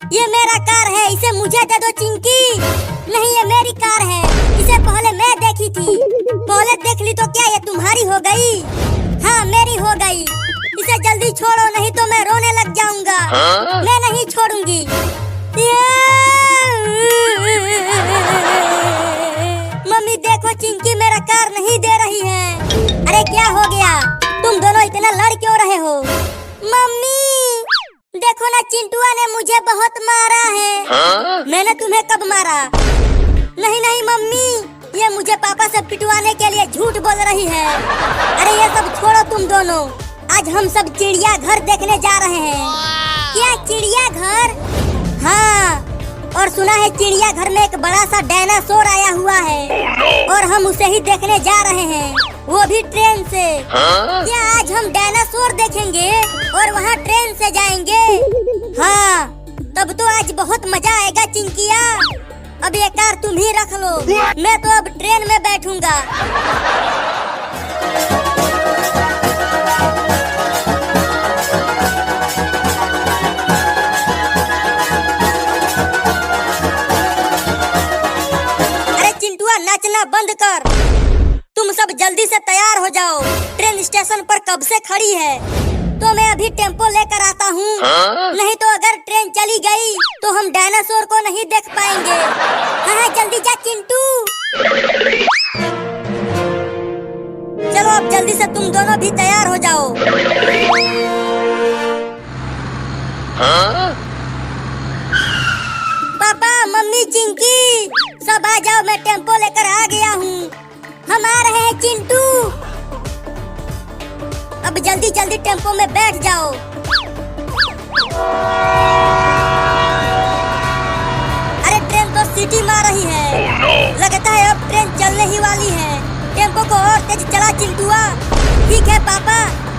ये मेरा कार है, इसे मुझे दे दो चिंकी। नहीं, ये मेरी कार है, इसे पहले मैं देखी थी। पहले देख ली तो क्या ये तुम्हारी हो गई? हाँ, मेरी हो गई। इसे जल्दी छोड़ो, नहीं तो मैं रोने लग जाऊंगा। मैं नहीं छोड़ूंगी। मम्मी देखो, चिंकी मेरा कार नहीं दे रही है। अरे क्या हो गया? तुम दोनों इतना लड़ क्यों रहे हो? मम्मी देखो ना, चिंटुआ ने मुझे बहुत मारा है। मैंने तुम्हें कब मारा? नहीं नहीं मम्मी, ये मुझे पापा से पिटवाने के लिए झूठ बोल रही है। अरे ये सब छोड़ो तुम दोनों, आज हम सब चिड़िया घर देखने जा रहे हैं। क्या चिड़िया घर? हाँ, और सुना है चिड़िया घर में एक बड़ा सा डायनासोर आया हुआ है। और हम उसे ही देखने जा रहे हैं, वो भी ट्रेन से। क्या आज हम डायनासोर देखेंगे और वहाँ ट्रेन से जाएंगे? हाँ, तब तो आज बहुत मजा आएगा चिंकिया। अब ये कार तुम ही रख लो, मैं तो अब ट्रेन में बैठूंगा। अरे चिंटुआ, नाचना बंद कर। तुम सब जल्दी से तैयार हो जाओ, ट्रेन स्टेशन पर कब से खड़ी है। तो मैं अभी टेम्पो लेकर आता हूँ। नहीं तो अगर ट्रेन चली गई तो हम डायनासोर को नहीं देख पाएंगे। हाँ, जल्दी जा चिंटू। चलो अब जल्दी से तुम दोनों भी तैयार हो जाओ। पापा, मम्मी, चिंकी, सब आ जाओ, मैं टेम्पो लेकर आ गया हूँ। हम आ रहे हैं चिंटू। अब जल्दी जल्दी टेम्पो में बैठ जाओ। अरे ट्रेन तो सीटी मार रही है। लगता है अब ट्रेन चलने ही वाली है। टेम्पो को और तेज चला चिंटुआ। ठीक है पापा,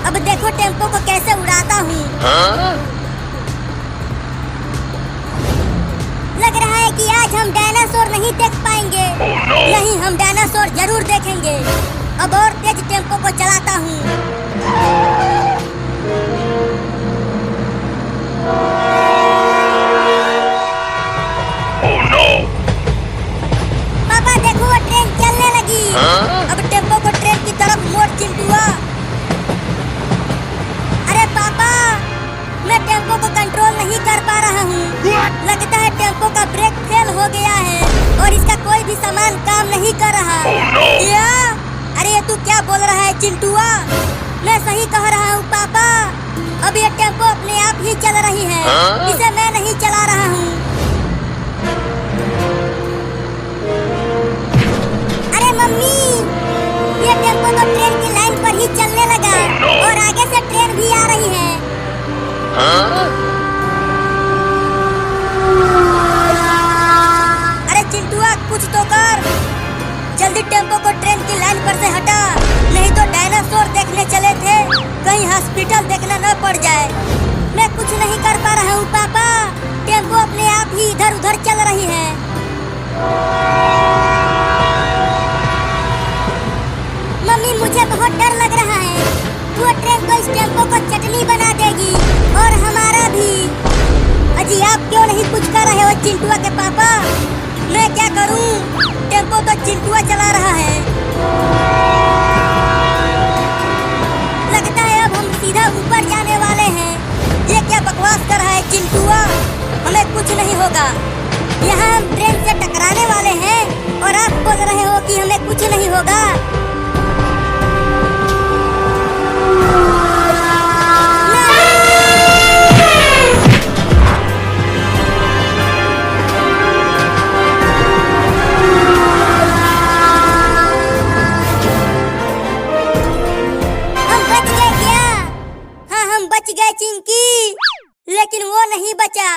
अब देखो टेम्पो को कैसे उड़ाता हूँ। लग रहा है कि आज हम डायनासोर नहीं देख पाएंगे। नहीं, हम डायनासोर जरूर देखेंगे। अब और तेज टेम्पो को चलाता हूँ। पापा देखो, वो ट्रेन चलने लगी। अब टेम्पो को ट्रेन की तरफ मोड़ चिंटुआ। अरे पापा, मैं टेम्पो को कंट्रोल नहीं कर पा रहा हूँ। लगता है टेम्पो का ब्रेक फेल हो गया है और इसका कोई भी सामान काम नहीं कर रहा। क्या? अरे ये तू क्या बोल रहा है चिंटुआ? मैं सही कह रहा हूँ पापा, अब ये टेम्पो अपने आप ही चल रही है। इसे मैं नहीं चला रहा हूँ। अरे मम्मी, ये टेम्पो तो ट्रेन की लाइन पर ही चलने लगा और आगे से ट्रेन भी आ रही है। अरे चिंटुआ, कुछ तो कर। जल्दी टेम्पो को ट्रेन की लाइन पर से हटा, नहीं तो डायनासोर देखने चले थे, कहीं हॉस्पिटल देखना न पड़ जाए। मैं कुछ नहीं कर पा रहा हूँ पापा, टेम्पो अपने आप ही इधर उधर चल रही है। मम्मी, मुझे बहुत डर लग रहा है। वो ट्रेन को इस टेम्पो को चटनी बना देगी और हमारा भी। अजी आप क्यों नहीं कुछ कर रहे हो चिंटुआ के पापा? मैं क्या करूं? टेम्पो तो चिंटुआ चला रहा है। लगता है अब हम सीधा ऊपर जाने वाले हैं। ये क्या बकवास कर रहा है चिंटुआ? हमें कुछ नहीं होगा। यहाँ हम ट्रेन से टकराने वाले हैं और आप बोल रहे हो कि हमें कुछ नहीं होगा। बच गए चिंकी, लेकिन वो नहीं बचा।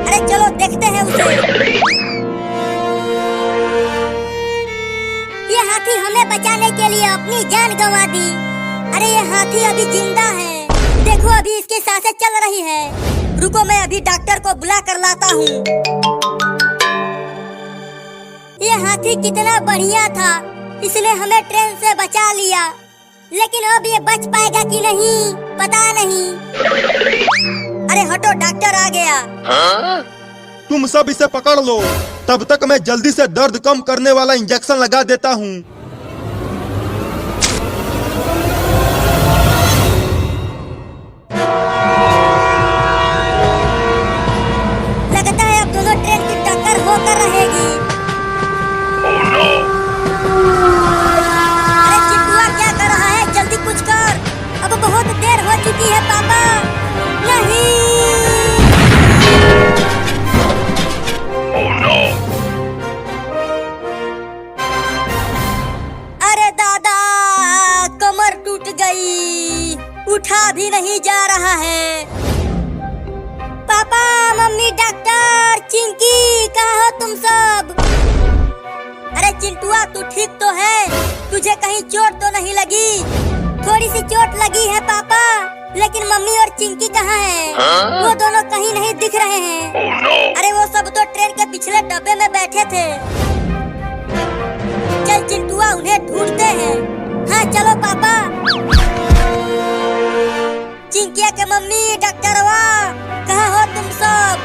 अरे चलो देखते हैं उसे। ये हाथी हमें बचाने के लिए अपनी जान गंवा दी। अरे ये हाथी अभी जिंदा है, देखो अभी इसकी सांसें चल रही है। रुको, मैं अभी डॉक्टर को बुला कर लाता हूँ। ये हाथी कितना बढ़िया था, इसने हमें ट्रेन से बचा लिया। लेकिन अब ये बच पाएगा कि नहीं पता नहीं। अरे हटो, डॉक्टर आ गया। तुम सब इसे पकड़ लो, तब तक मैं जल्दी से दर्द कम करने वाला इंजेक्शन लगा देता हूँ। लगता है अब दोनों ट्रेन की टक्कर होकर रहेगी। अरे चिंटुआ क्या कर रहा है? जल्दी कुछ कर, अब बहुत देर हो चुकी है पापा। नहीं। अरे दादा, कमर टूट गई, उठा भी नहीं जा रहा है। पापा, मम्मी, डॉक्टर, चिंकी, कहाँ हो तुम सब? अरे चिंटुआ, तू ठीक तो है? तुझे कहीं चोट तो नहीं लगी? थोड़ी सी चोट लगी है पापा, लेकिन मम्मी और चिंकी कहाँ हैं? वो दोनों कहीं नहीं दिख रहे हैं। अरे वो सब तो ट्रेन के पिछले डब्बे में बैठे थे। चल चिंटुआ, उन्हें ढूंढते हैं। हाँ चलो पापा। चिंकिया के मम्मी, डॉक्टरवा, कहाँ हो तुम सब?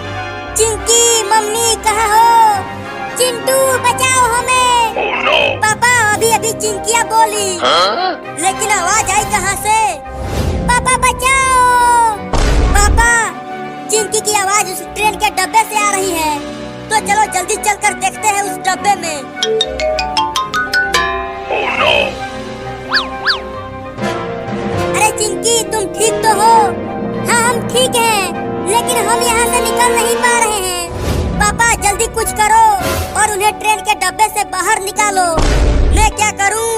चिंकी, मम्मी, कहाँ हो? चिंटू, बचाओ हमें। पापा, अभी अभी चिंकिया बोली, लेकिन आवाज आई कहाँ से? पापा बचाओ। पापा, चिंकी की आवाज उस ट्रेन के डब्बे से आ रही है, तो चलो जल्दी चलकर देखते हैं उस डब्बे में। अरे चिंकी, तुम ठीक तो हो? हाँ हम ठीक हैं, लेकिन हम यहाँ से निकल नहीं पा रहे हैं। पापा जल्दी कुछ करो और उन्हें ट्रेन के डब्बे से बाहर निकालो। मैं क्या करूँ?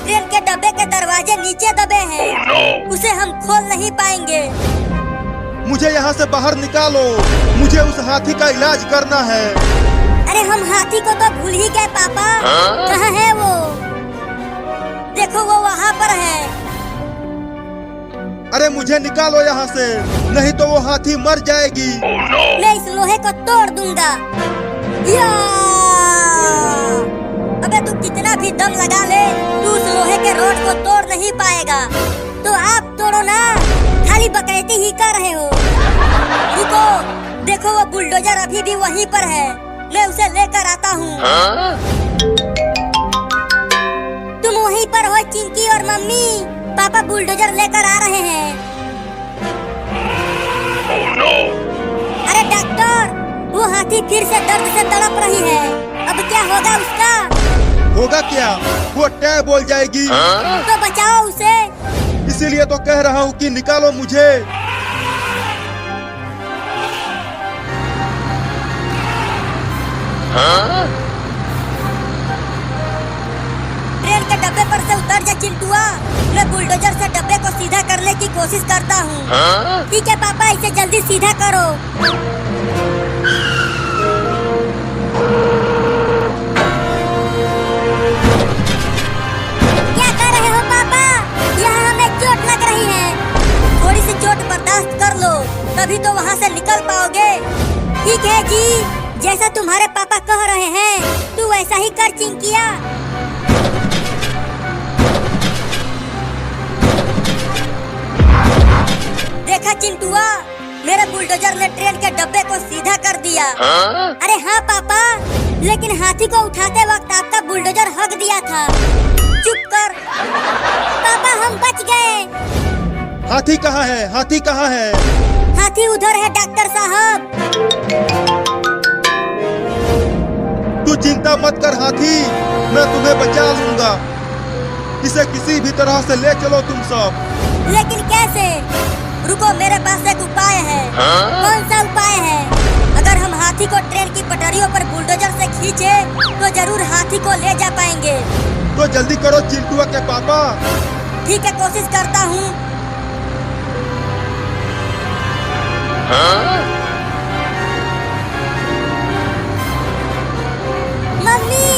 ट्रेन के डब्बे के दरवाजे नीचे दबे हैं, उसे हम खोल नहीं पाएंगे। मुझे यहाँ से बाहर निकालो, मुझे उस हाथी का इलाज करना है। अरे हम हाथी को तो भूल ही गए पापा। कहाँ है वो? देखो वो वहाँ पर है। अरे मुझे निकालो यहाँ से, नहीं तो वो हाथी मर जाएगी। मैं इस लोहे को तोड़ दूंगा। या! अबे तू कितना भी दम लगा ले, तू उस लोहे के रोड को तोड़ नहीं पाएगा। तो आप तोड़ो ना, खाली बकैती ही कर रहे हो। रुको, देखो वो बुलडोजर अभी भी वहीं पर है, मैं उसे लेकर आता हूँ। तुम वहीं पर हो चिंकी और मम्मी? पापा बुलडोजर लेकर आ रहे हैं। अरे डॉक्टर, वो हाथी फिर से दर्द से तड़प रही है, अब क्या होगा उसका? होगा क्या? वो टै बोल जाएगी। तो बचाओ उसे। इसीलिए तो कह रहा हूँ कि निकालो मुझे। ट्रेन के डब्बे पर से उतर जा चिंटुआ, मैं बुलडोजर से डब्बे को सीधा करने की कोशिश करता हूँ। ठीक है पापा, इसे जल्दी सीधा करो। क्या कर रहे हो पापा? यहाँ हमें चोट लग रही है। थोड़ी सी चोट बर्दाश्त कर लो, तभी तो वहाँ से निकल पाओगे। ठीक है जी, जैसा तुम्हारे पापा कह रहे हैं तू वैसा ही कर चिंकिया। देखा चिंटुआ, मेरे बुलडोजर ने ट्रेन के डब्बे को सीधा कर दिया। अरे हाँ पापा, लेकिन हाथी को उठाते वक्त आपका बुलडोजर हक दिया था। चुप कर। पापा हम बच गए। हाथी कहाँ है? हाथी कहाँ है? हाथी उधर है डॉक्टर साहब। तू चिंता मत कर हाथी, मैं तुम्हें बचा लूंगा। इसे किसी भी तरह से ले चलो तुम सब। लेकिन कैसे? रुको, मेरे पास एक उपाय है। कौन सा उपाय है? अगर हम हाथी को ट्रेन की पटरियों पर बुलडोजर से खींचे तो जरूर हाथी को ले जा पाएंगे। तो जल्दी करो चिंटुआ के पापा। ठीक है, कोशिश करता हूँ। मम्मी,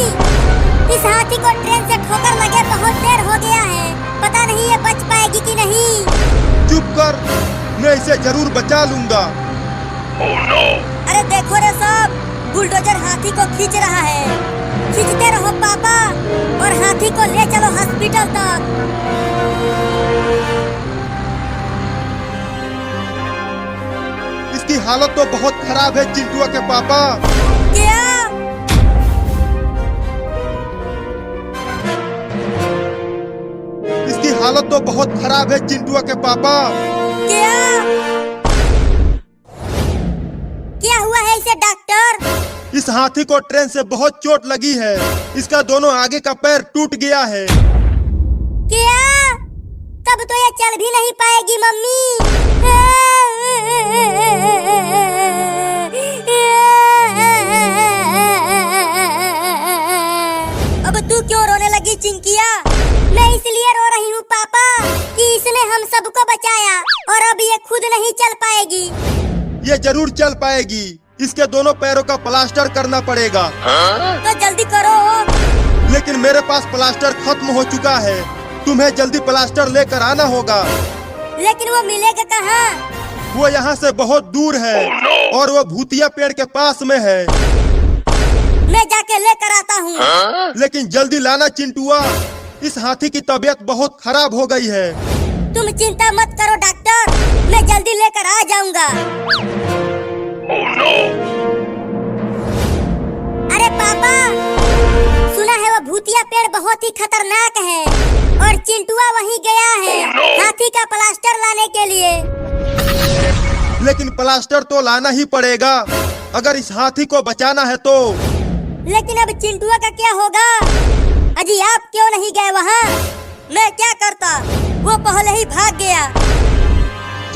इस हाथी को ट्रेन से ठोकर लगे बहुत देर हो गया है, पता नहीं ये बच पाएगी कि नहीं। चुप कर, मैं इसे जरूर बचा लूंगा। अरे देखो रे सब, बुलडोजर हाथी को खींच रहा है। खींचते रहो पापा और हाथी को ले चलो हॉस्पिटल तक। इसकी हालत तो बहुत खराब है चिंटुआ के पापा। क्या? इसकी हालत तो बहुत खराब है चिंटुआ के पापा। क्या? क्या हुआ है इसे डॉक्टर? इस हाथी को ट्रेन से बहुत चोट लगी है। इसका दोनों आगे का पैर टूट गया है। क्या? तब तो ये चल भी नहीं पाएगी मम्मी। अब तू क्यों रोने लगी चिंकिया? मैं इसलिए रो रही हूँ पापा कि इसने हम सबको बचाया और अब ये खुद नहीं चल पाएगी। ये जरूर चल पाएगी। इसके दोनों पैरों का प्लास्टर करना पड़ेगा। तो जल्दी करो। लेकिन मेरे पास प्लास्टर खत्म हो चुका है। तुम्हें जल्दी प्लास्टर लेकर आना होगा। लेकिन वो मिलेगा कहाँ? वो यहाँ से बहुत दूर है और वो भूतिया पेड़ के पास में है। मैं जाके लेकर आता हूँ। लेकिन जल्दी लाना चिंटुआ। इस हाथी की तबीयत बहुत खराब हो गई है। तुम चिंता मत करो डॉक्टर, मैं जल्दी लेकर आ जाऊंगा। अरे पापा, सुना है वो भूतिया पेड़ बहुत ही खतरनाक है और चिंटुआ वहीं गया है हाथी का प्लास्टर लाने के लिए। लेकिन प्लास्टर तो लाना ही पड़ेगा अगर इस हाथी को बचाना है तो। लेकिन अब चिंटुआ का क्या होगा? अजी आप क्यों नहीं गए वहाँ? मैं क्या करता, वो पहले ही भाग गया।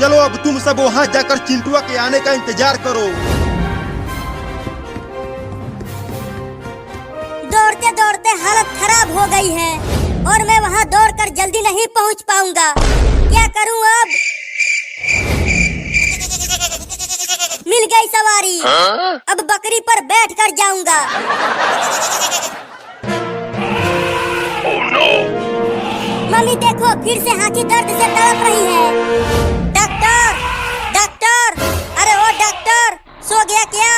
चलो अब तुम सब वहाँ जाकर चिंटुआ के आने का इंतजार करो। दौड़ते दौड़ते हालत खराब हो गई है और मैं वहाँ दौड़कर जल्दी नहीं पहुँच पाऊंगा। क्या करूँ अब? मिल गई सवारी। अब बकरी पर बैठ कर जाऊंगा। मम्मी देखो, फिर से हाथी दर्द से तड़प रही है। डॉक्टर, डॉक्टर, अरे ओ डॉक्टर, सो गया क्या?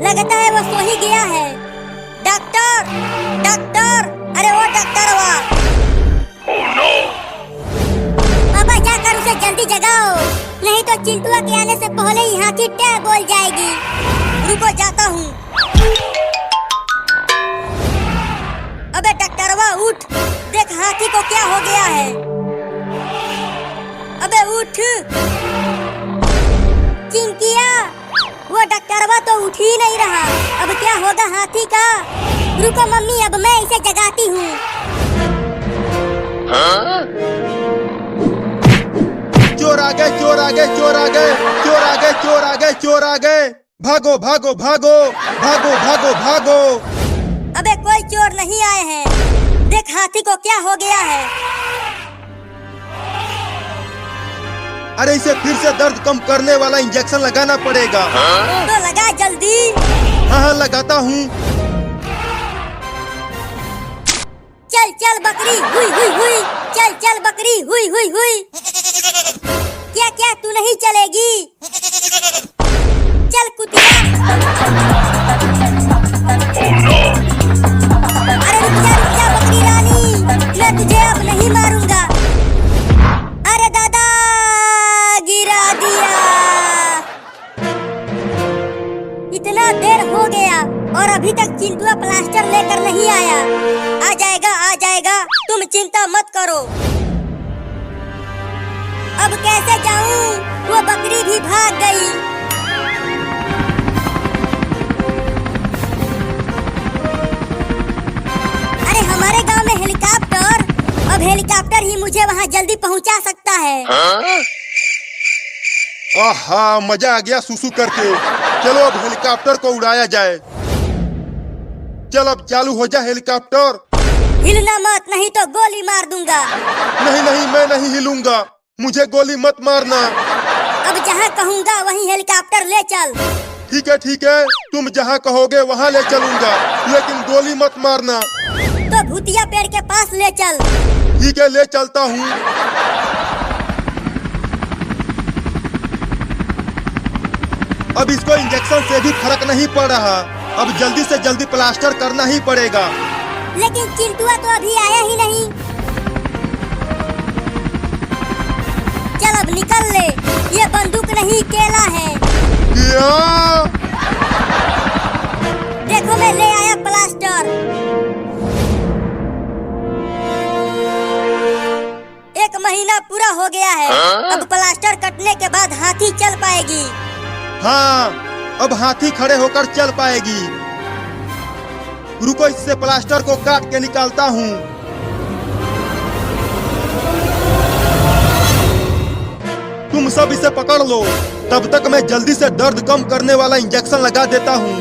लगता है वो सो ही गया है। डॉक्टर, डॉक्टर, अरे ओ डॉक्टर वाह। पापा जाकर उसे जल्दी जगाओ, नहीं तो चिंटुआ के आने से पहले ही हाथी टेर बोल जाएगी। रुको जाता हूँ। अबे डॉक्टरवा उठ, देख हाथी को क्या हो गया है। अबे उठ चिंकिया, वो डॉक्टरवा तो उठ ही नहीं रहा। अब क्या होगा हाथी का? रुको मम्मी, अब मैं इसे जगाती हूँ। चोर आ गए, चोर आ गए, चोर आ गए, चोर आ गए, चोर आ गए, चोर आ गए। भागो भागो भागो भागो भागो भागो। अबे कोई चोर नहीं आए हैं। देख हाथी को क्या हो गया है। अरे इसे फिर से दर्द कम करने वाला इंजेक्शन लगाना पड़ेगा। तो लगा जल्दी। हाँ हाँ लगाता हूँ। चल चल बकरी, हुई हुई हुई, चल चल बकरी, हुई हुई हुई। क्या क्या तू नहीं चलेगी? चल कुतिया। अरे रुक जा बकरी रानी, मैं तुझे अब नहीं मारूंगा। अरे दादा, गिरा दिया। इतना देर हो गया और अभी तक चिंटुआ प्लास्टर लेकर नहीं आया। आ जाएगा आ जाएगा, तुम चिंता मत करो। अब कैसे जाऊं? वो बकरी भी भाग गई। अरे हमारे गांव में हेलीकॉप्टर, अब हेलीकॉप्टर ही मुझे वहां जल्दी पहुंचा सकता है। आहा मजा आ गया सुसु करके। चलो अब हेलीकॉप्टर को उड़ाया जाए। चल अब चालू हो जा हेलीकॉप्टर। हिलना मत, नहीं तो गोली मार दूंगा। नहीं नहीं मैं नहीं हिलूंगा, मुझे गोली मत मारना। अब जहाँ कहूँगा वहीं हेलीकॉप्टर ले चल। ठीक है, तुम जहाँ कहोगे वहाँ ले चलूंगा, लेकिन गोली मत मारना। तो भूतिया पेड़ के पास ले चल। ठीक है, ले चलता हूँ। अब इसको इंजेक्शन से भी फर्क नहीं पड़ रहा। अब जल्दी से जल्दी प्लास्टर करना ही पड़ेगा। लेकिन चिंटुआ तो अभी आया ही नहीं। चल अब निकल ले, ये बंदूक नहीं केला है। क्या? देखो मैं ले आया प्लास्टर। एक महीना पूरा हो गया है। अब प्लास्टर कटने के बाद हाथी चल पाएगी। हाँ, अब हाथी खड़े होकर चल पाएगी। रुको, इससे प्लास्टर को काट के निकालता हूँ। तुम सब इसे पकड़ लो, तब तक मैं जल्दी से दर्द कम करने वाला इंजेक्शन लगा देता हूँ।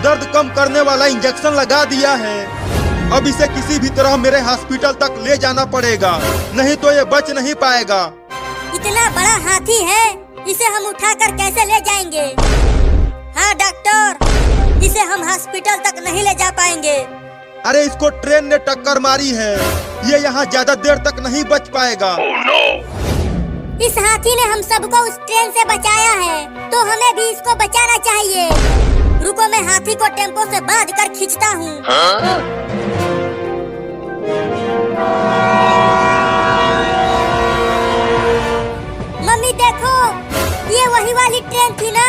दर्द कम करने वाला इंजेक्शन लगा दिया है। अब इसे किसी भी तरह मेरे हॉस्पिटल तक ले जाना पड़ेगा, नहीं तो ये बच नहीं पाएगा। इतना बड़ा हाथी है, इसे हम उठाकर कैसे ले जाएंगे? हाँ डॉक्टर, इसे हम हॉस्पिटल तक नहीं ले जा पाएंगे। अरे इसको ट्रेन ने टक्कर मारी है, ये यहाँ ज्यादा देर तक नहीं बच पाएगा। इस हाथी ने हम सबको उस ट्रेन से बचाया है, तो हमें भी इसको बचाना चाहिए। रुको, मैं हाथी को टेम्पो से बांध कर खींचता हूँ। मम्मी देखो, ये वही वाली ट्रेन थी ना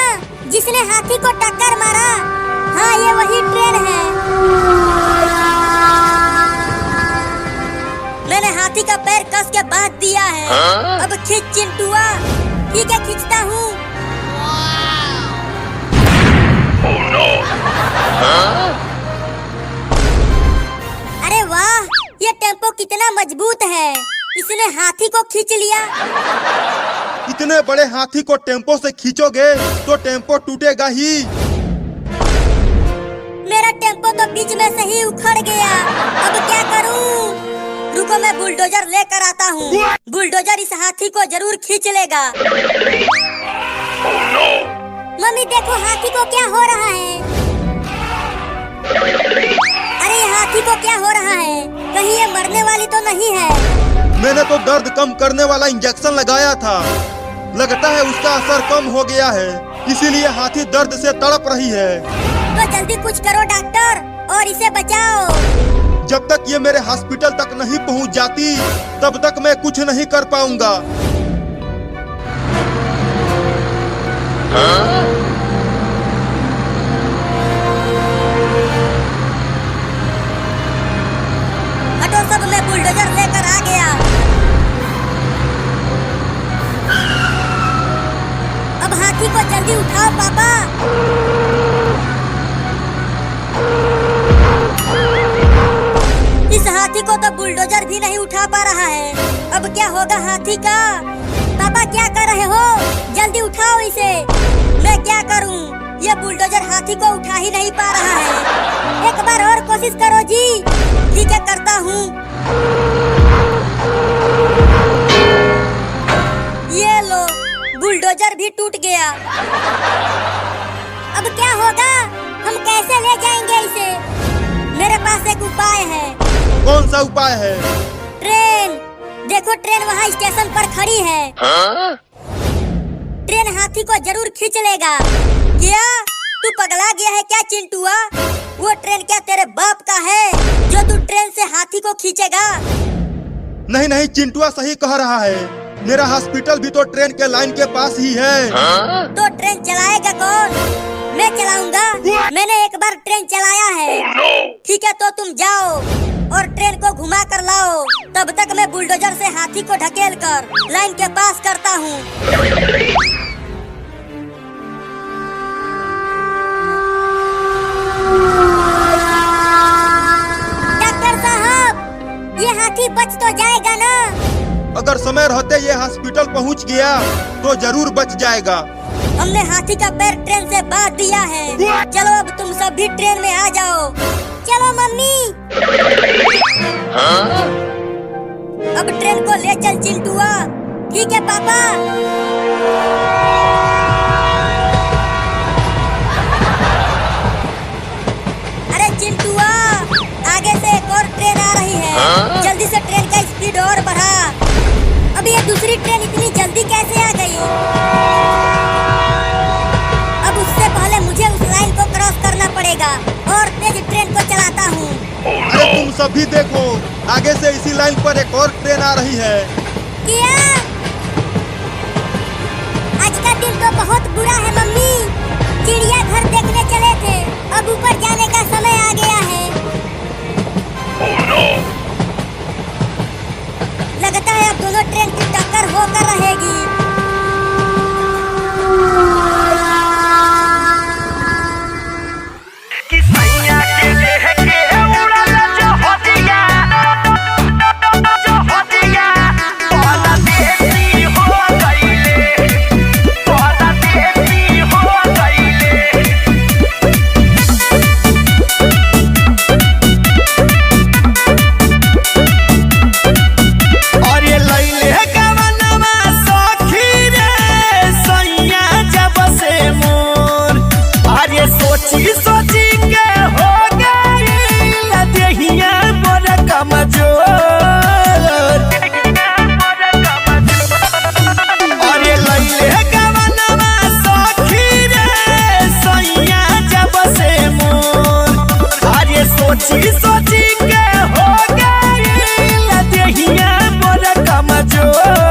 जिसने हाथी को टक्कर मारा। हाँ, ये वही ट्रेन है। मैंने हाथी का पैर कस के बांध दिया है। अब खींच चिंटुआ। ठीक है, खींचता हूँ। अरे वाह, ये टेम्पो कितना मजबूत है, इसने हाथी को खींच लिया। इतने बड़े हाथी को टेम्पो से खींचोगे तो टेम्पो टूटेगा ही। मेरा टेम्पो तो बीच में से ही उखड़ गया, अब क्या करूं? रुको, मैं बुलडोजर लेकर आता हूँ। बुलडोजर इस हाथी को जरूर खींच लेगा। मम्मी देखो, हाथी को क्या हो रहा है? अरे ये हाथी को क्या हो रहा है? कहीं ये मरने वाली तो नहीं है? मैंने तो दर्द कम करने वाला इंजेक्शन लगाया था, लगता है उसका असर कम हो गया है, इसीलिए हाथी दर्द से तड़प रही है। तो जल्दी कुछ करो डॉक्टर और इसे बचाओ। जब तक ये मेरे हॉस्पिटल तक नहीं पहुंच जाती, तब तक मैं कुछ नहीं कर पाऊंगा। हटो सब, मैं बुलडोजर लेकर आ गया। अब हाथी को जल्दी उठाओ पापा। इस हाथी को तो बुलडोजर भी नहीं उठा पा रहा है। अब क्या होगा हाथी का? पापा क्या कर रहे हो? जल्दी उठाओ इसे। मैं क्या करूं? ये बुलडोजर हाथी को उठा ही नहीं पा रहा है। एक बार और कोशिश करो जी। ठीक है, करता हूँ। ये लो, बुलडोजर भी टूट गया। अब क्या होगा? हम कैसे ले जाएंगे इसे? मेरे पास एक उपाय है। कौन सा उपाय है? ट्रेन। देखो, ट्रेन वहाँ स्टेशन पर खड़ी है। ट्रेन हाथी को जरूर खींच लेगा। क्या तू पगला गया है क्या चिंटुआ? वो ट्रेन क्या तेरे बाप का है जो तू ट्रेन से हाथी को खींचेगा? नहीं नहीं, चिंटुआ सही कह रहा है। मेरा हॉस्पिटल भी तो ट्रेन के लाइन के पास ही है। तो ट्रेन चलाएगा कौन? मैं चलाऊंगा। मैंने एक बार ट्रेन चलाया है। ठीक है, तो तुम जाओ और ट्रेन को घुमा कर लाओ। तब तक मैं बुलडोजर से हाथी को ढकेल कर लाइन के पास करता हूँ। डॉक्टर साहब, ये हाथी बच तो जाएगा ना? अगर समय रहते ये हॉस्पिटल पहुंच गया तो जरूर बच जाएगा। हमने हाथी का पैर ट्रेन से बांध दिया है। चलो अब तुम सब भी ट्रेन में आ जाओ। चलो मम्मी। अब ट्रेन को ले चल चिंटुआ। ठीक है पापा। अरे चिंटुआ, आगे से एक और ट्रेन आ रही है। जल्दी से ट्रेन का स्पीड और बढ़ा। अब ये दूसरी ट्रेन इतनी जल्दी कैसे आ गई? अब उससे पहले मुझे उस लाइन को क्रॉस करना पड़ेगा और तेज ट्रेन को चलाता हूँ। अरे तुम सभी देखो, आगे से इसी लाइन पर एक और ट्रेन आ रही है। क्या? आज का दिन तो बहुत बुरा है मम्मी। चिड़ियाघर देखने चले थे, अब ऊपर जाने का समय आ गया है। लगता है अब दोनों ट्रेन की टक्कर होकर रहेगी। सोची के हो गई देहिया मोर कमजोर। अरे लइले गवनवा सखी रे सैया जब से मोर। अरे सोची के हो गई देहिया मोर कमजोर।